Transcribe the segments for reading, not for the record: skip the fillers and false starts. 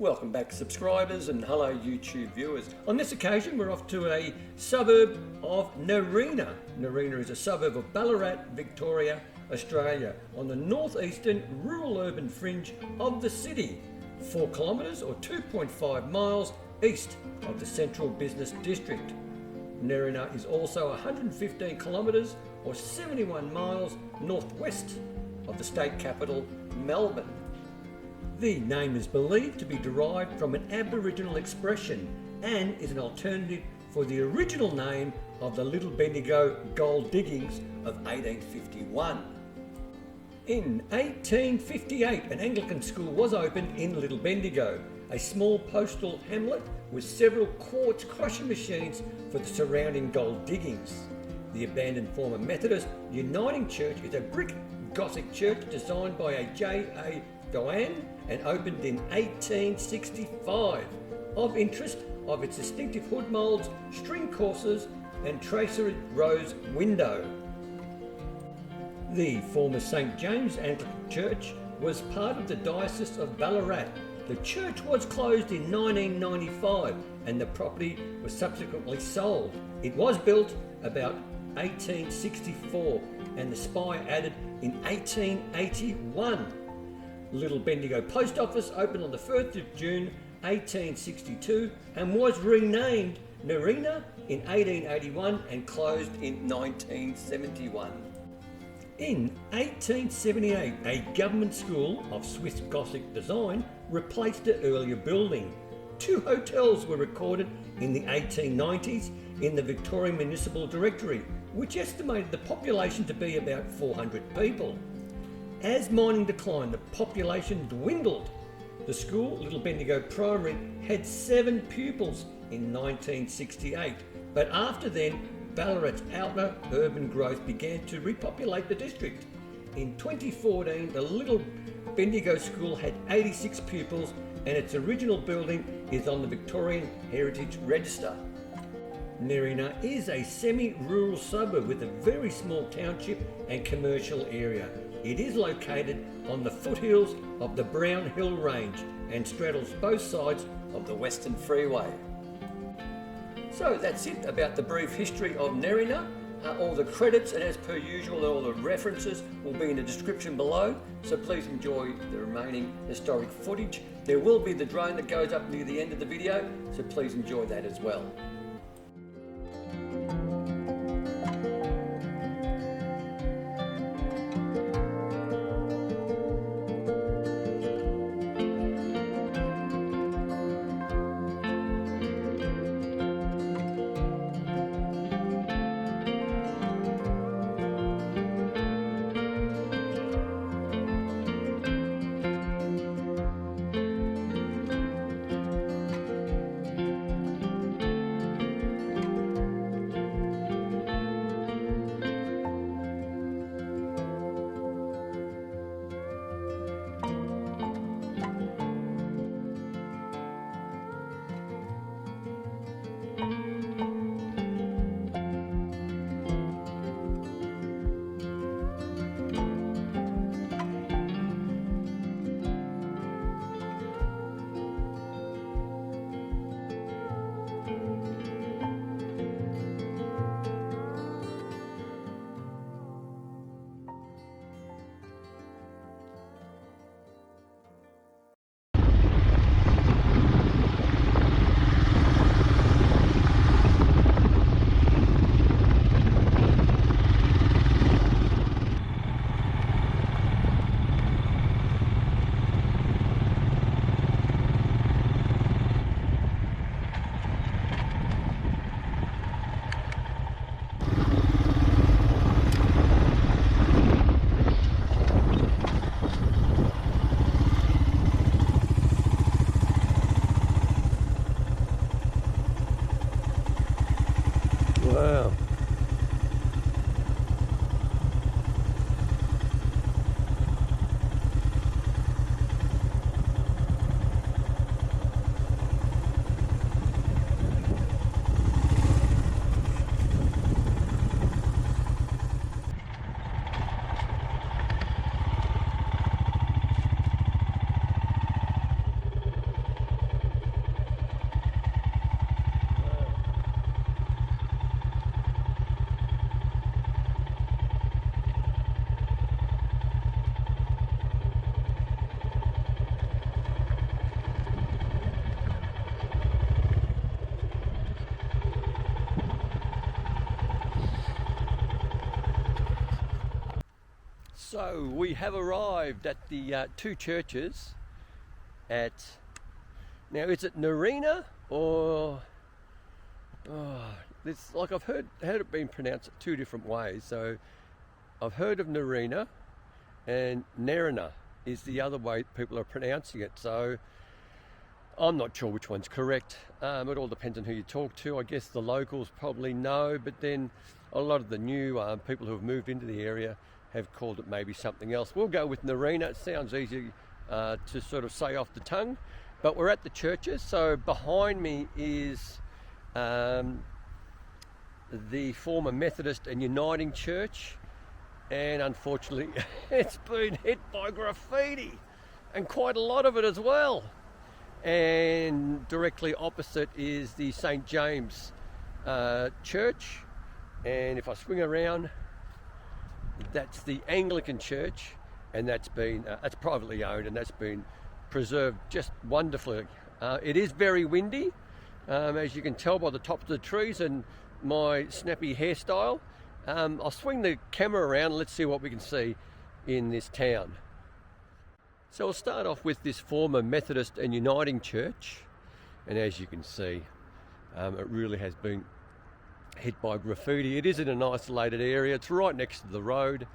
Welcome back subscribers and hello YouTube viewers. On this occasion we're off to a suburb of Nerrina. Nerrina is a suburb of Ballarat, Victoria, Australia, on the northeastern rural urban fringe of the city, 4 kilometres or 2.5 miles east of the central business district. Nerrina is also 115 kilometres or 71 miles northwest of the state capital, Melbourne. The name is believed to be derived from an Aboriginal expression and is an alternative for the original name of the Little Bendigo gold diggings of 1851. In 1858, an Anglican school was opened in Little Bendigo, a small postal hamlet with several quartz crushing machines for the surrounding gold diggings. The abandoned former Methodist Uniting Church is a brick Gothic church designed by a J A Doane and opened in 1865. Of interest of its distinctive hood moulds, string courses and traceried rose window. The former St James Anglican Church was part of the Diocese of Ballarat. The church was closed in 1995 and the property was subsequently sold. It was built about 1864 and the spire added in 1881. Little Bendigo Post Office opened on the 1st of June 1862 and was renamed Nerrina in 1881 and closed in 1971. In 1878, a government school of Swiss-Gothic design replaced the earlier building. 2 hotels were recorded in the 1890s in the Victorian Municipal Directory, which estimated the population to be about 400 people. As mining declined, the population dwindled. The school, Little Bendigo Primary, had 7 pupils in 1968, but after then, Ballarat's outer urban growth began to repopulate the district. In 2014, the Little Bendigo School had 86 pupils and its original building is on the Victorian Heritage Register. Nerrina is a semi-rural suburb with a very small township and commercial area. It is located on the foothills of the Brown Hill Range and straddles both sides of the Western Freeway. So that's it about the brief history of Nerrina. All the credits and as per usual all the references will be in the description below, so please enjoy the remaining historic footage. There will be the drone that goes up near the end of the video, so please enjoy that as well. So we have arrived at the two churches at, now is it Nerrina or, it's like I've heard it being pronounced two different ways. So I've heard of Nerrina, and Nerrina is the other way people are pronouncing it. So I'm not sure which one's correct. It all depends on who you talk to. I guess the locals probably know, but then a lot of the new people who have moved into the area have called it maybe something else. We'll go with Nerrina. It sounds easy to sort of say off the tongue. But we're at the churches. So behind me is the former Methodist and Uniting Church. And unfortunately, it's been hit by graffiti, and quite a lot of it as well. And directly opposite is the St James Church. And if I swing around, that's the Anglican Church, and that's privately owned, and that's been preserved just wonderfully. It is very windy, as you can tell by the tops of the trees and my snappy hairstyle. I'll swing the camera around and let's see what we can see in this town. So we'll start off with this former Methodist and Uniting Church, and as you can see, it really has been hit by graffiti. It is in an isolated area. It's right next to the road.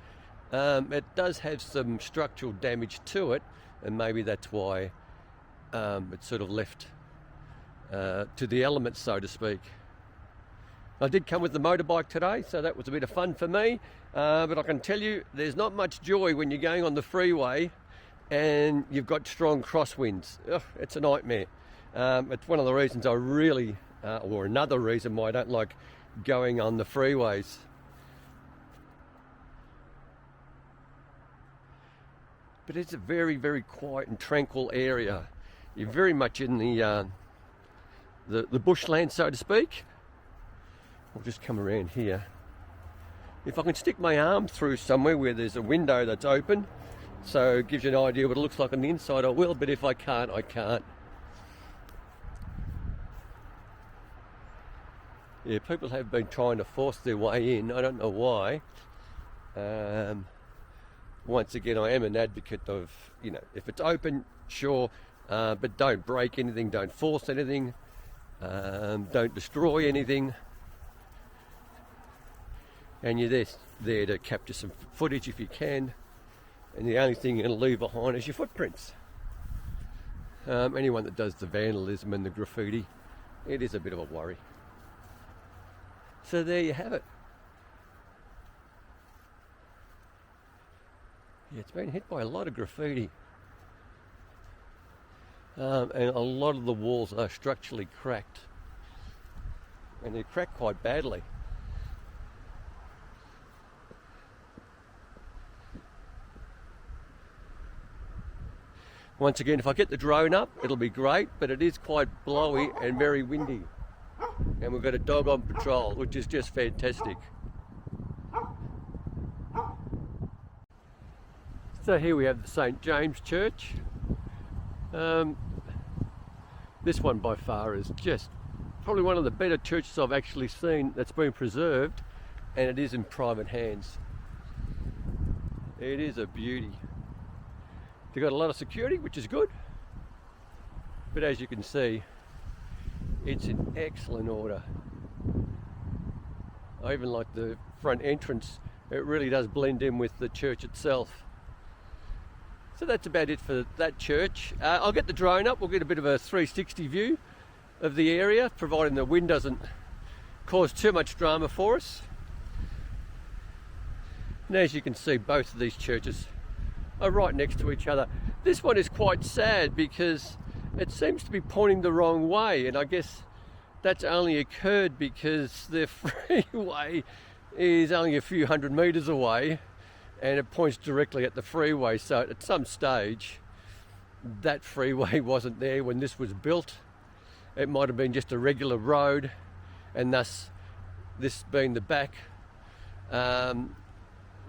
It does have some structural damage to it, and maybe that's why it's sort of left to the elements, so to speak. I did come with the motorbike today, so that was a bit of fun for me, but I can tell you there's not much joy when you're going on the freeway and you've got strong crosswinds. Ugh, it's a nightmare. It's one of the reasons I really, or another reason why I don't like going on the freeways. But it's a very, very quiet and tranquil area. You're very much in the bushland, so to speak. I'll just come around here. If I can stick my arm through somewhere where there's a window that's open, so it gives you an idea what it looks like on the inside, I will, but if I can't, I can't. Yeah, people have been trying to force their way in. I don't know why. Once again, I am an advocate of, if it's open, sure, but don't break anything, don't force anything, don't destroy anything. And you're there to capture some footage if you can. And the only thing you're going to leave behind is your footprints. Anyone that does the vandalism and the graffiti, it is a bit of a worry. So there you have it. Yeah, it's been hit by a lot of graffiti. And a lot of the walls are structurally cracked. And they're cracked quite badly. Once again, if I get the drone up, it'll be great, but it is quite blowy and very windy. And we've got a dog on patrol, which is just fantastic. So here we have the St James Church. This one by far is just probably one of the better churches I've actually seen that's been preserved, and it is in private hands. It is a beauty. They've got a lot of security, which is good, but as you can see, it's in excellent order. I even like the front entrance. It really does blend in with the church itself. So that's about it for that church. I'll get the drone up. We'll get a bit of a 360 view of the area, providing the wind doesn't cause too much drama for us. And as you can see, both of these churches are right next to each other. This one is quite sad because it seems to be pointing the wrong way, and I guess that's only occurred because the freeway is only a few hundred metres away and it points directly at the freeway. So at some stage that freeway wasn't there when this was built. It might have been just a regular road, and thus this being the back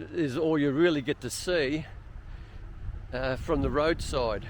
is all you really get to see from the roadside.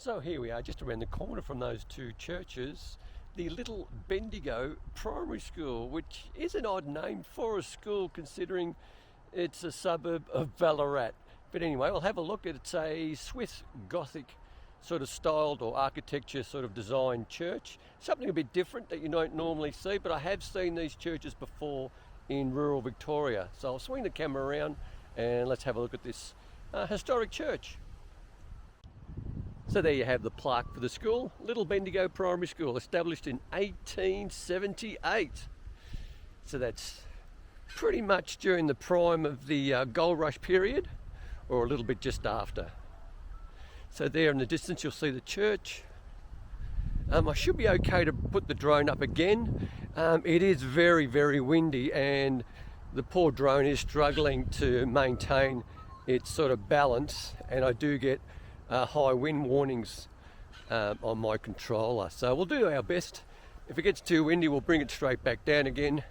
So here we are, just around the corner from those two churches, the Little Bendigo Primary School, which is an odd name for a school considering it's a suburb of Ballarat. But anyway, we'll have a look. It's a Swiss-Gothic sort of styled or architecture sort of designed church. Something a bit different that you don't normally see, but I have seen these churches before in rural Victoria. So I'll swing the camera around and let's have a look at this historic church. So there you have the plaque for the school, Little Bendigo Primary School, established in 1878. So that's pretty much during the prime of the gold rush period, or a little bit just after. So there in the distance you'll see the church. I should be okay to put the drone up again. It is very, very windy and the poor drone is struggling to maintain its sort of balance, and I do get high wind warnings on my controller. So we'll do our best. If it gets too windy, we'll bring it straight back down again.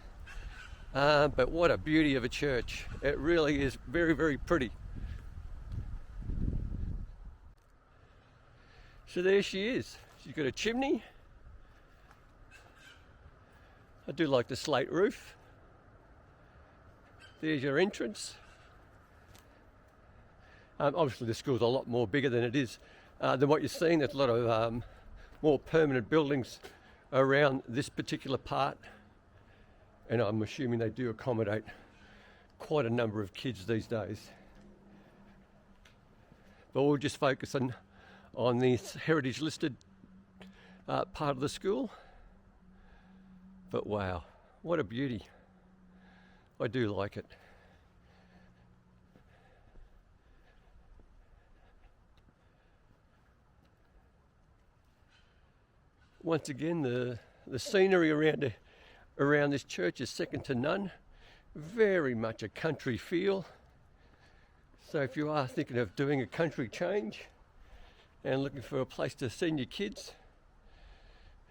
But what a beauty of a church. It really is very, very pretty. So there she is. She's got a chimney. I do like the slate roof. There's your entrance. Obviously the school's a lot more bigger than it is than what you're seeing. There's a lot of more permanent buildings around this particular part, and I'm assuming they do accommodate quite a number of kids these days. But we'll just focus on this heritage listed part of the school. But wow, what a beauty. I do like it. Once again, the scenery around this church is second to none. Very much a country feel. So if you are thinking of doing a country change and looking for a place to send your kids,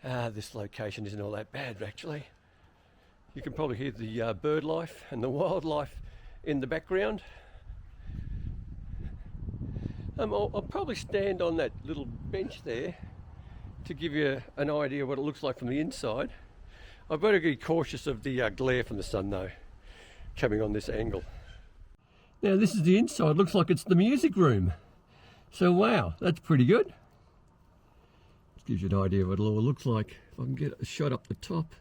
this location isn't all that bad actually. You can probably hear the bird life and the wildlife in the background. I'll probably stand on that little bench there to give you an idea of what it looks like from the inside. I've got to be cautious of the glare from the sun though, coming on this angle. Now this is the inside. Looks like it's the music room. So wow, that's pretty good. Gives you an idea of what it all looks like. If I can get a shot up the top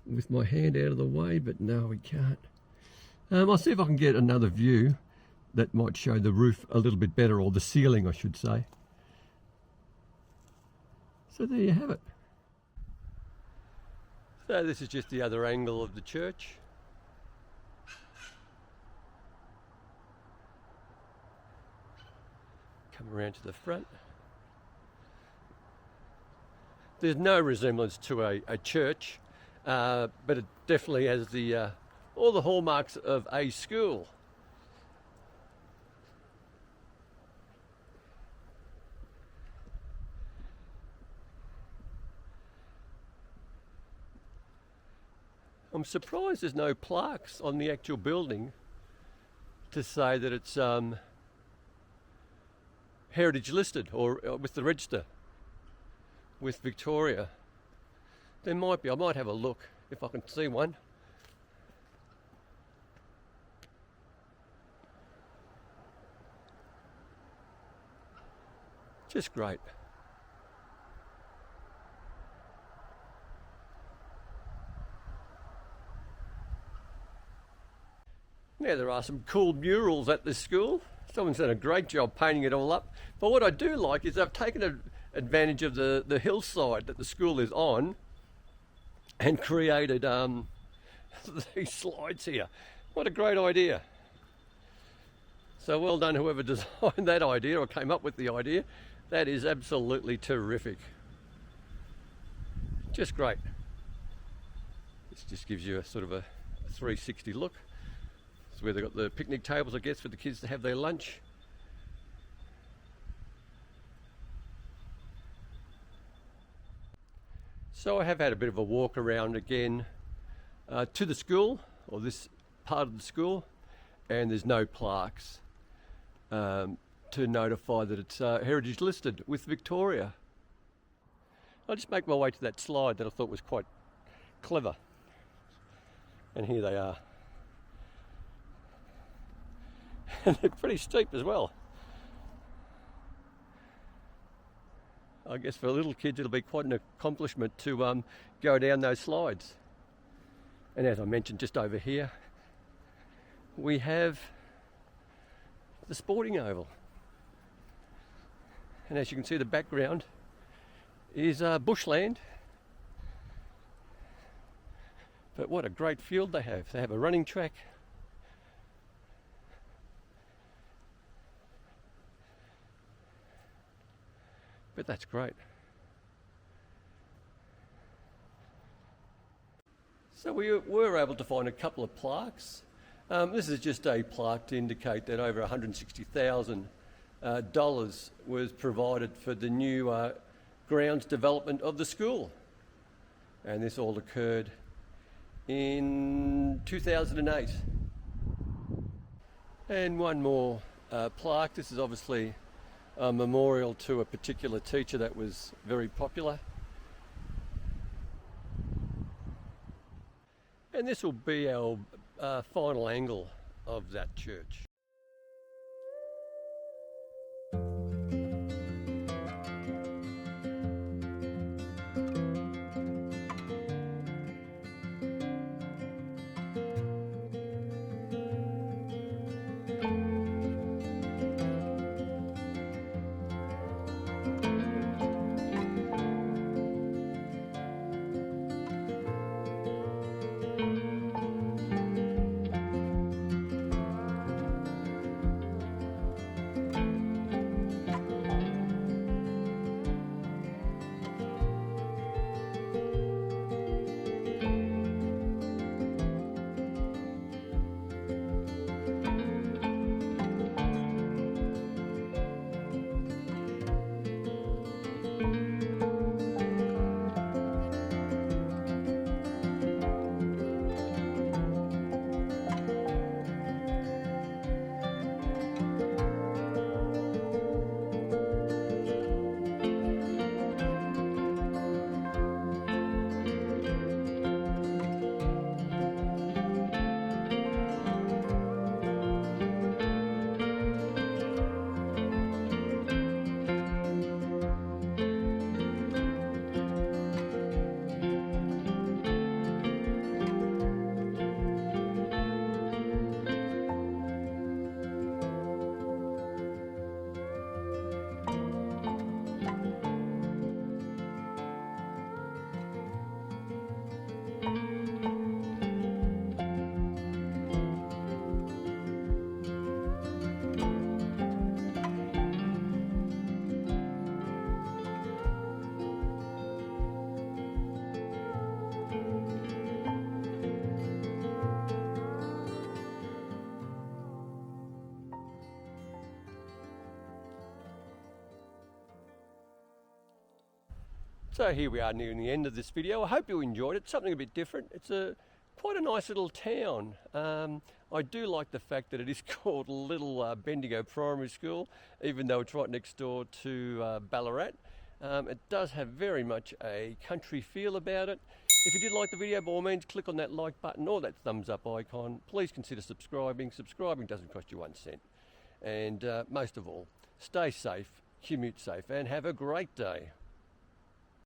with my hand out of the way, but no, we can't. I'll see if I can get another view that might show the roof a little bit better, or the ceiling I should say. So there you have it. So this is just the other angle of the church. Come around to the front. There's no resemblance to a church, but it definitely has all the hallmarks of a school. I'm surprised there's no plaques on the actual building to say that it's heritage listed or with the register with Victoria. There might be. I might have a look if I can see one. Just great. Now there are some cool murals at this school. Someone's done a great job painting it all up. But what I do like is they've taken advantage of the hillside that the school is on and created these slides here. What a great idea. So well done whoever designed that idea or came up with the idea. That is absolutely terrific. Just great. This just gives you a sort of a 360 look. It's where they've got the picnic tables, I guess, for the kids to have their lunch. So I have had a bit of a walk around again to the school, or this part of the school, and there's no plaques to to notify that it's heritage listed with Victoria. I'll just make my way to that slide that I thought was quite clever. And here they are. And they're pretty steep as well. I guess for little kids it'll be quite an accomplishment to go down those slides. And as I mentioned, just over here we have the sporting oval. And as you can see, the background is bushland. But what a great field they have. They have a running track. But that's great. So we were able to find a couple of plaques. This is just a plaque to indicate that over $160,000 was provided for the new grounds development of the school. And this all occurred in 2008. And one more plaque. This is obviously a memorial to a particular teacher that was very popular. And this will be our final angle of that church. So here we are nearing the end of this video. I hope you enjoyed it. Something a bit different. It's quite a nice little town. I do like the fact that it is called Little Bendigo Primary School, even though it's right next door to Ballarat. It does have very much a country feel about it. If you did like the video, by all means, click on that like button or that thumbs up icon. Please consider subscribing. Subscribing doesn't cost you 1 cent. And most of all, stay safe, commute safe, and have a great day.